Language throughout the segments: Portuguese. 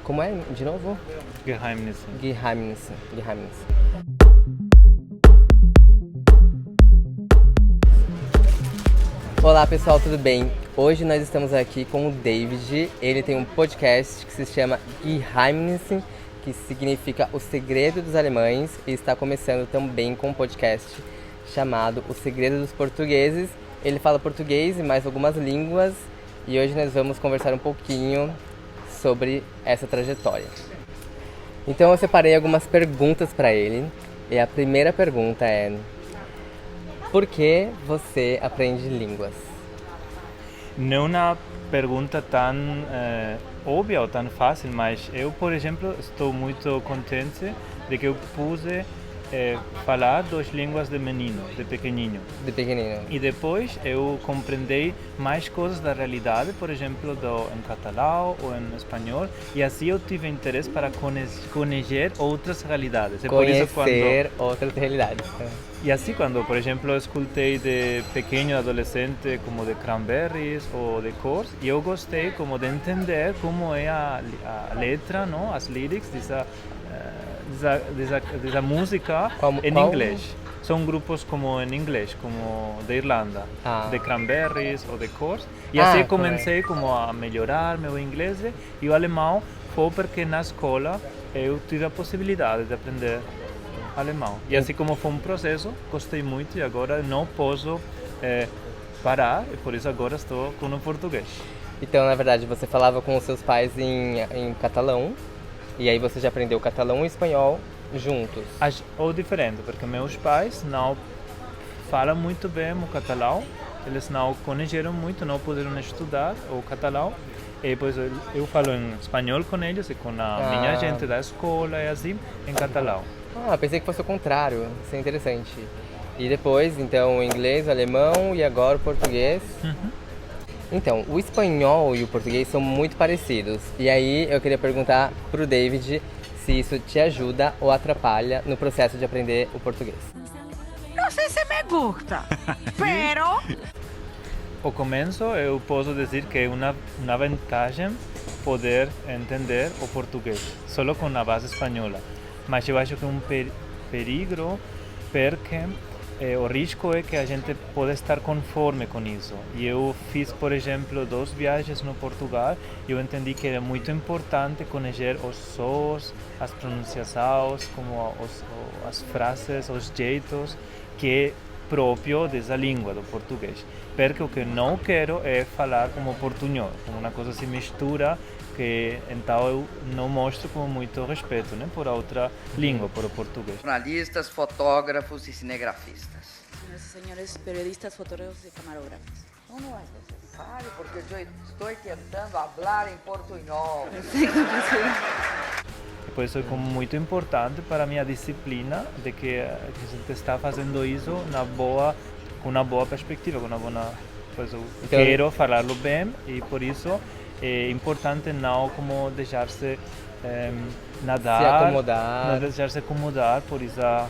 Como é? De novo? Geheimnisse. Geheimnisse. Olá pessoal, tudo bem? Hoje nós estamos aqui com o David. Ele tem um podcast que se chama Geheimnisse, que significa O Segredo dos Alemães, e está começando também com um podcast chamado O Segredo dos Portugueses. Ele fala português e mais algumas línguas, e hoje nós vamos conversar um pouquinho sobre essa trajetória. Então eu separei algumas perguntas para ele, e a primeira pergunta é: por que você aprende línguas? Não é uma pergunta tão óbvia ou tão fácil, mas eu, por exemplo, estou muito contente de que eu pude falar duas línguas de menino, de pequenininho. De pequenino. E depois eu compreendi mais coisas da realidade, por exemplo, em catalão ou em espanhol, e assim eu tive interesse para conhecer outras realidades. Conhecer outras realidades. E assim, quando, por exemplo, eu escutei de pequeno, adolescente, como de Cranberries ou de Cores, e eu gostei como de entender como é a letra, não? As lyrics dessa música em inglês. São grupos como em inglês, como da Irlanda, de Cranberries ou de Cores. E assim comecei como a melhorar meu inglês, e o alemão foi porque na escola eu tive a possibilidade de aprender alemão. E assim como foi um processo, gostei muito e agora não posso parar, e por isso agora estou com o português. Então, na verdade, você falava com os seus pais em catalão, e aí você já aprendeu catalão e espanhol juntos? Ou diferente, porque meus pais não falam muito bem o catalão, eles não conheceram muito, não puderam estudar o catalão, e depois eu falo em espanhol com eles e com a minha gente da escola e assim, em catalão. Pensei que fosse o contrário, isso é interessante. E depois, então, o inglês, o alemão e agora o português. Então, o espanhol e o português são muito parecidos. E aí eu queria perguntar pro David se isso te ajuda ou atrapalha no processo de aprender o português. No sé si me gusta, pero... Ao começo, eu posso dizer que é uma vantagem poder entender o português, só com a base espanhola. Mas eu acho que é um perigo, porque o risco é que a gente pode estar conforme com isso. E eu fiz, por exemplo, 2 viagens no Portugal e eu entendi que era muito importante conhecer os sons, as pronunciações, como as frases, os jeitos que é próprio dessa língua do português. Porque o que não quero é falar como portunhol, como uma coisa se mistura, que então eu não mostro com muito respeito, né, por a outra língua, por o português. Jornalistas, fotógrafos e cinegrafistas. Senhores periodistas, fotógrafos e camarógrafos. Não é necessário, porque eu estou tentando falar em portunhol. Por isso é como muito importante para a minha disciplina de que a gente está fazendo isso com uma boa perspectiva, com uma boa... Pois eu quero falá-lo bem e por isso é importante não como deixar-se não deixar-se acomodar por essa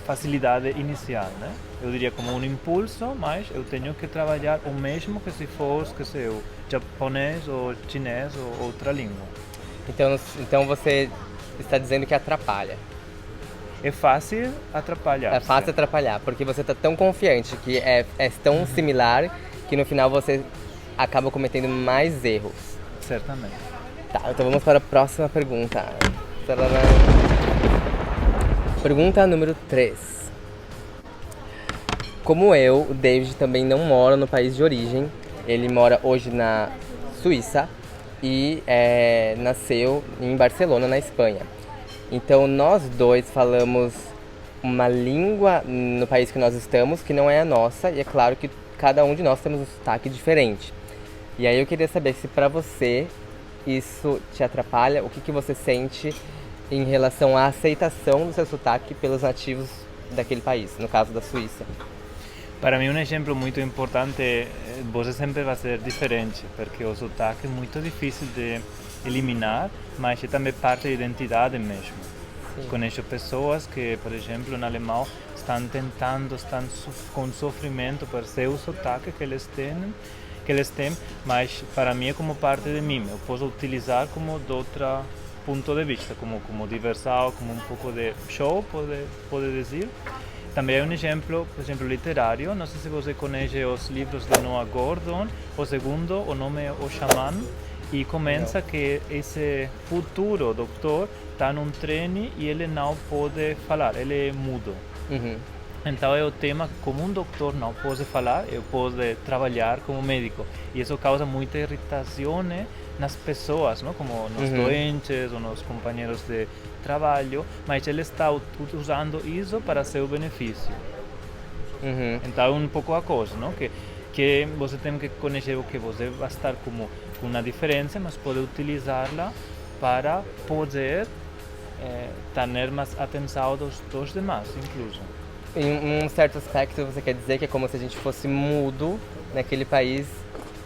facilidade inicial, né? Eu diria como um impulso, mas eu tenho que trabalhar o mesmo que se fosse, que sei eu, japonês ou chinês ou outra língua. Então você está dizendo que atrapalha. É fácil atrapalhar. É fácil atrapalhar, porque você está tão confiante que é tão similar que no final você acaba cometendo mais erros. Certamente. Tá, então vamos para a próxima pergunta. Pergunta número 3. Como eu, o David também não mora no país de origem. Ele mora hoje na Suíça e nasceu em Barcelona, na Espanha. Então nós dois falamos uma língua no país que nós estamos que não é a nossa, e é claro que cada um de nós temos um sotaque diferente. E aí eu queria saber se para você isso te atrapalha, o que você sente em relação à aceitação do seu sotaque pelos nativos daquele país, no caso da Suíça. Para mim um exemplo muito importante, você sempre vai ser diferente, porque o sotaque é muito difícil de eliminar, mas é também parte da identidade mesmo. Sim. Conheço pessoas que, por exemplo, no alemão, estão com sofrimento por seu sotaque que eles têm, que eles têm, mas para mim é como parte de mim. Eu posso utilizar como de outro ponto de vista, como diversão, como um pouco de show, pode dizer. Também é um exemplo, por exemplo, literário. Não sei se você conhece os livros de Noah Gordon. O segundo, o nome é O Xamã. E começa que esse futuro doutor está num trem e ele não pode falar, ele é mudo. Então é o tema, como um doutor não pode falar, eu posso trabalhar como médico. E isso causa muita irritação, né, nas pessoas, não? Como nos doentes ou nos companheiros de trabalho, mas ele está usando isso para seu benefício. Então é um pouco a coisa, não? Que você tem que conhecer o que você vai estar como com uma diferença, mas pode utilizá-la para poder ter mais atenção dos demais, incluso. Em um certo aspecto, você quer dizer que é como se a gente fosse mudo naquele país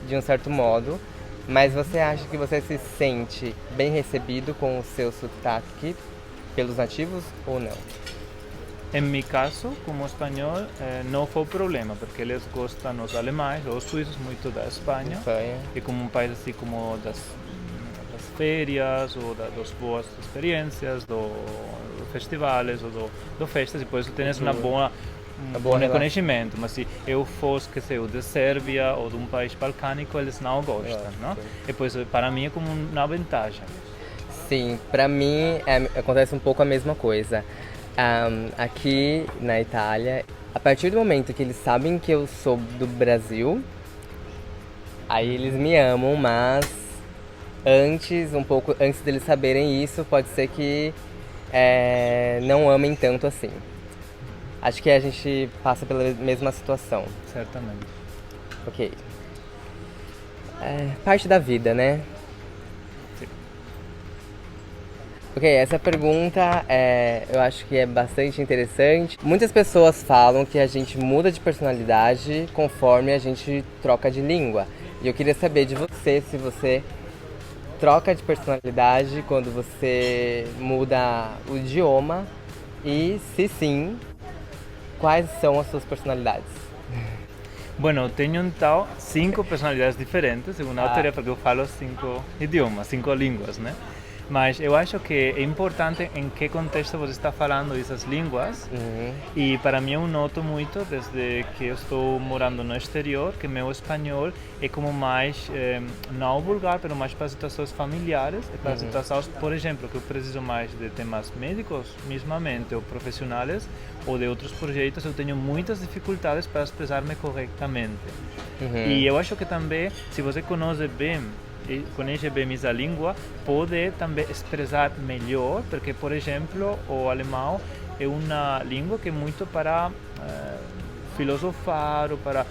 de um certo modo, mas você acha que você se sente bem recebido com o seu sotaque pelos nativos ou não? Em meu caso, como espanhol, não foi problema, porque eles gostam dos alemães, os suíços, muito da Espanha. E como um país assim como das férias, ou das boas experiências, dos festivais, ou do festas, e por isso tens um bom reconhecimento. Mas se eu fosse, que sei, de Sérvia ou de um país balcânico, eles não gostam, não? E por isso, para mim, é como uma vantagem. Sim, para mim acontece um pouco a mesma coisa. Aqui na Itália, a partir do momento que eles sabem que eu sou do Brasil, aí eles me amam, mas um pouco antes deles saberem isso, pode ser que não amem tanto assim. Acho que a gente passa pela mesma situação. Certamente. Ok. Parte da vida, né? Ok, essa pergunta eu acho que é bastante interessante. Muitas pessoas falam que a gente muda de personalidade conforme a gente troca de língua. E eu queria saber de você, se você troca de personalidade quando você muda o idioma e, se sim, quais são as suas personalidades? Bueno, eu tenho então 5 personalidades diferentes, segundo a teoria, porque eu falo 5 idiomas, 5 línguas, né? Mas eu acho que é importante em que contexto você está falando essas línguas. E para mim eu noto muito, desde que eu estou morando no exterior, que meu espanhol é como mais, não vulgar, mas mais para situações familiares, para situações, por exemplo, que eu preciso mais de temas médicos, mesmamente, ou profissionais, ou de outros projetos, eu tenho muitas dificuldades para expressar-me corretamente. E eu acho que também, se você conhece bem essa língua, pode também expressar melhor, porque, por exemplo, o alemão é uma língua que é muito para filosofar, ou para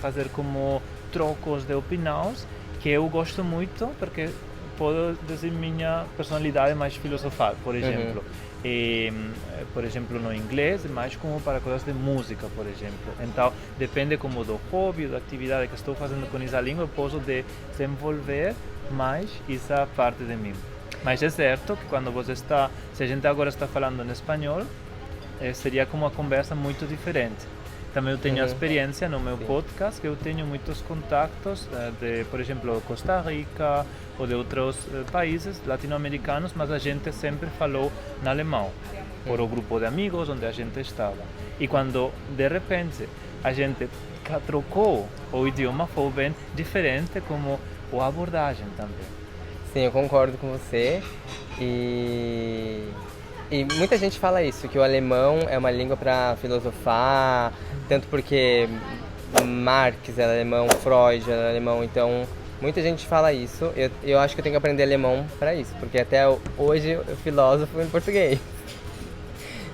fazer como trocos de opiniões, que eu gosto muito, porque posso dizer minha personalidade mais filosofal, por exemplo. E, por exemplo, no inglês, mais como para coisas de música, por exemplo. Então, depende como do hobby, da atividade que estou fazendo com essa língua, eu posso desenvolver mais essa parte de mim. Mas é certo que quando você está, se a gente agora está falando em espanhol, seria como uma conversa muito diferente. Também eu tenho a experiência no meu podcast, que eu tenho muitos contatos de, por exemplo, Costa Rica ou de outros países latino-americanos, mas a gente sempre falou em alemão, por o grupo de amigos onde a gente estava. E quando, de repente, a gente trocou o idioma, foi bem diferente como a abordagem também. Sim, eu concordo com você. E muita gente fala isso, que o alemão é uma língua para filosofar, tanto porque Marx era alemão, Freud era alemão, então muita gente fala isso. Eu acho que eu tenho que aprender alemão para isso, porque até hoje eu filósofo em português.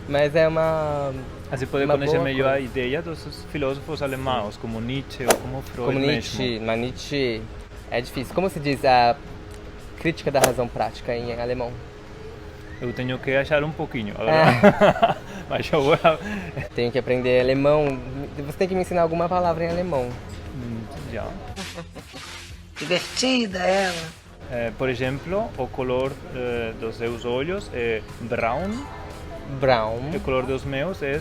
Mas é uma... Assim pode conhecer melhor a ideia dos filósofos alemãos, como Nietzsche ou como Freud mesmo. Mas Nietzsche é difícil. Como se diz a crítica da razão prática em alemão? Eu tenho que achar um pouquinho agora. Mas eu vou... Tenho que aprender alemão. Você tem que me ensinar alguma palavra em alemão. Já. Divertida ela. Por exemplo, o color dos seus olhos é brown. Brown. O color dos meus é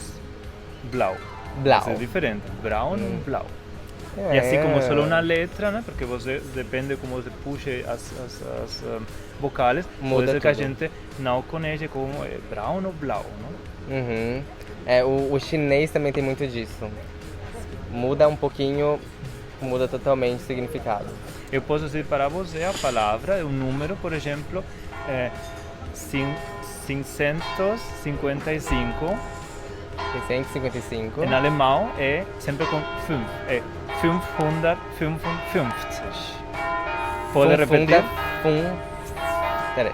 blau. Blau. É diferente. Brown, blau. E assim como só uma letra, né? Porque você depende como você puxa as vocais, Muda pode ser que a tudo. gente não conheça como brown ou blau, não? Uhum. O chinês também tem muito disso. Muda um pouquinho, muda totalmente o significado. Eu posso dizer para você a palavra, um número, por exemplo, 555. 655. Em alemão é sempre com 5, é 555. Pode repetir? Peraí.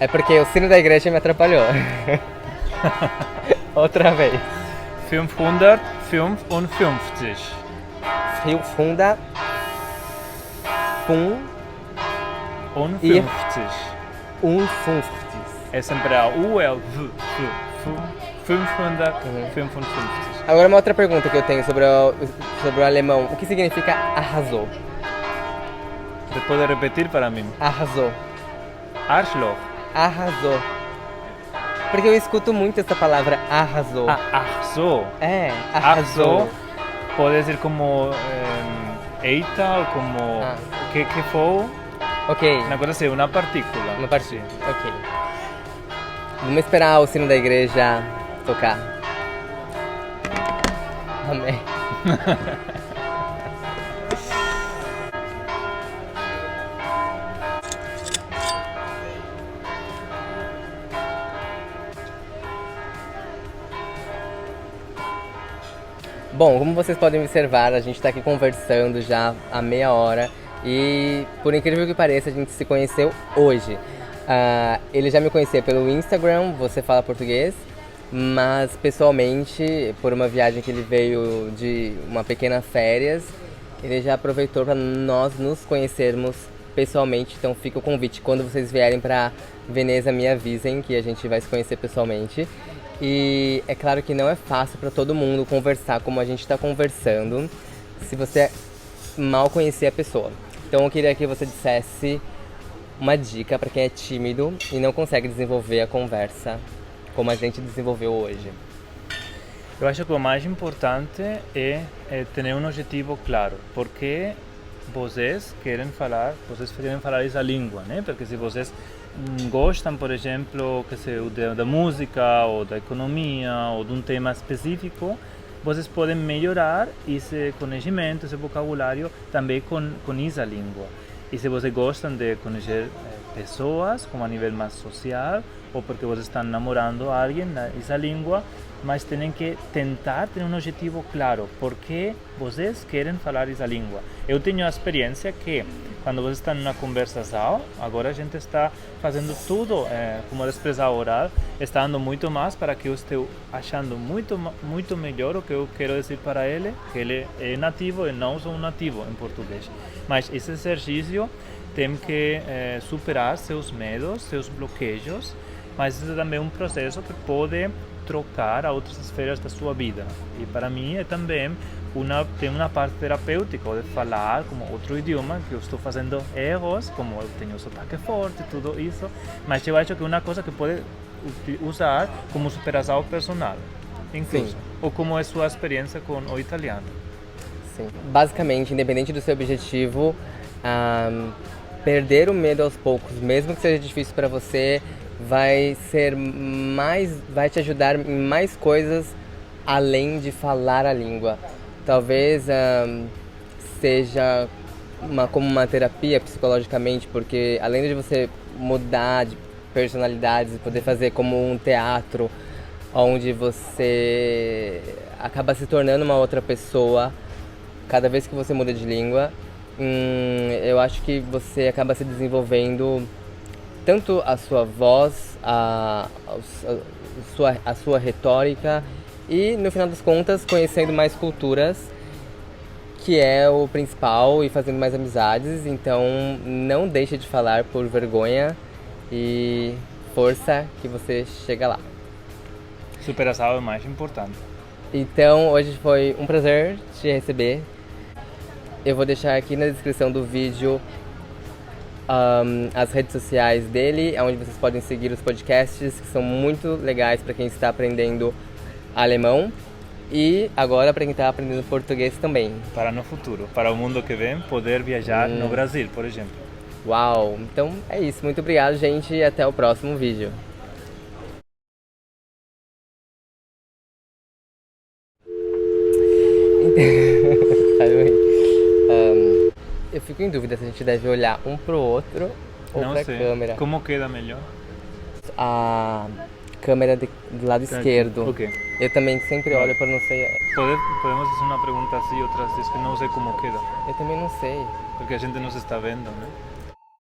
É porque o sino da igreja me atrapalhou. Outra vez. 555. Funda. Fun. 50. 50. É sempre a U, é o V. 555. Agora uma outra pergunta que eu tenho sobre o alemão. O que significa arrasou? Você pode repetir para mim? Arrasou. Arschloch. Arrasou. Porque eu escuto muito essa palavra arrasou. Arrasou. É, arrasou. Pode ser como eita ou como que for. Ok. Uma coisa assim, uma partícula. Uma partícula. Ok. Vamos esperar o sino da igreja tocar. Amém. Bom, como vocês podem observar, a gente está aqui conversando já há meia hora e, por incrível que pareça, a gente se conheceu hoje. Ele já me conhecia pelo Instagram, Você Fala Português, mas pessoalmente, por uma viagem que ele veio de uma pequena férias, ele já aproveitou para nós nos conhecermos pessoalmente. Então fica o convite, quando vocês vierem para Veneza, me avisem que a gente vai se conhecer pessoalmente. E é claro que não é fácil para todo mundo conversar como a gente está conversando se você mal conhecer a pessoa. Então eu queria que você dissesse uma dica para quem é tímido e não consegue desenvolver a conversa como a gente desenvolveu hoje. Eu acho que o mais importante é ter um objetivo claro, porque vocês querem falar essa língua, né? Porque se vocês gostam, por exemplo, da música ou da economia ou de um tema específico, vocês podem melhorar esse conhecimento, esse vocabulário também com essa língua. E se vocês gostam de conhecer pessoas, como a nível mais social, ou porque vocês estão namorando alguém nessa língua, mas têm que tentar ter um objetivo claro, porque vocês querem falar essa língua. Eu tenho a experiência que, quando vocês estão numa conversação, agora a gente está fazendo tudo como destreza oral, está dando muito mais para que eu esteja achando muito melhor o que eu quero dizer para ele, que ele é nativo e não sou um nativo em português. Mas esse exercício tem que superar seus medos, seus bloqueios, mas isso é também um processo que pode trocar a outras esferas da sua vida. E para mim é também tem uma parte terapêutica de falar como outro idioma, que eu estou fazendo erros, como eu tenho sotaque forte, tudo isso, mas eu acho que é uma coisa que pode usar como superação personal, incluso. Sim. Ou como é sua experiência com o italiano. Sim. Basicamente, independente do seu objetivo, perder o medo aos poucos, mesmo que seja difícil para você, vai te ajudar em mais coisas além de falar a língua. Talvez seja como uma terapia psicologicamente, porque além de você mudar de personalidades e poder fazer como um teatro, onde você acaba se tornando uma outra pessoa cada vez que você muda de língua, eu acho que você acaba se desenvolvendo tanto a sua voz, a sua retórica e, no final das contas, conhecendo mais culturas, que é o principal, e fazendo mais amizades. Então, não deixe de falar por vergonha e força que você chega lá. Superação é o mais importante. Então, hoje foi um prazer te receber. Eu vou deixar aqui na descrição do vídeo as redes sociais dele, onde vocês podem seguir os podcasts, que são muito legais para quem está aprendendo alemão. E agora para quem está aprendendo português também. Para no futuro, para o mundo que vem, poder viajar no Brasil, por exemplo. Uau! Então é isso. Muito obrigado, gente, e até o próximo vídeo. Eu fico em dúvida se a gente deve olhar um pro outro ou Não pra sei. câmera. Como queda melhor? A câmera do lado esquerdo. Ok. Eu também sempre olho para não sei. Podemos fazer uma pergunta assim, outras vezes que não sei como queda. Eu também não sei. Porque a gente não se está vendo, né?